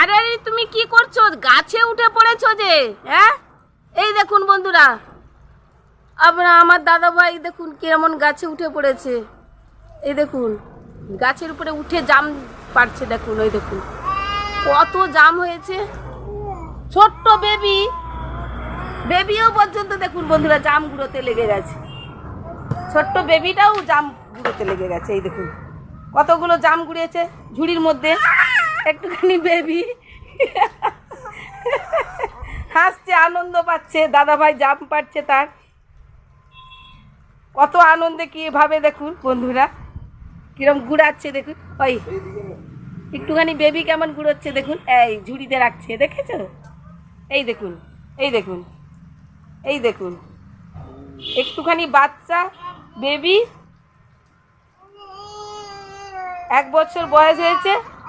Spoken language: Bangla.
আরে আরে তুমি কি করছো? গাছে উঠে পড়েছো যে? হ্যাঁ, এই দেখুন বন্ধুরা, আমার দাদা ভাই দেখুন কেমন গাছে উঠে পড়েছে। এই দেখুন গাছের উপরে উঠে জাম পাড়ছে। দেখুন ওই দেখুন কত জাম হয়েছে। ছোট্ট বেবিও পর্যন্ত দেখুন বন্ধুরা জাম গুঁড়োতে লেগে গেছে। ছোট্ট বেবিটাও জাম গুঁড়োতে লেগে গেছে। এই দেখুন কতগুলো জাম গুঁড়িয়েছে ঝুড়ির মধ্যে। একটুখানি বেবি হাসছে, আনন্দ পাচ্ছে, দাদা ভাই জাম পাচ্ছে তার। কত আনন্দে কিভাবে দেখুন বন্ধুরা কিরম গুড়াচ্ছে দেখুন। ওই একটুখানি বেবি কেমন গুড়োচ্ছে দেখুন, এই ঝুড়িতে রাখছে, দেখেছো? এই দেখুন, এই দেখুন, এই দেখুন একটুখানি বাচ্চা বেবি, 1 বছর বয়স হয়েছে,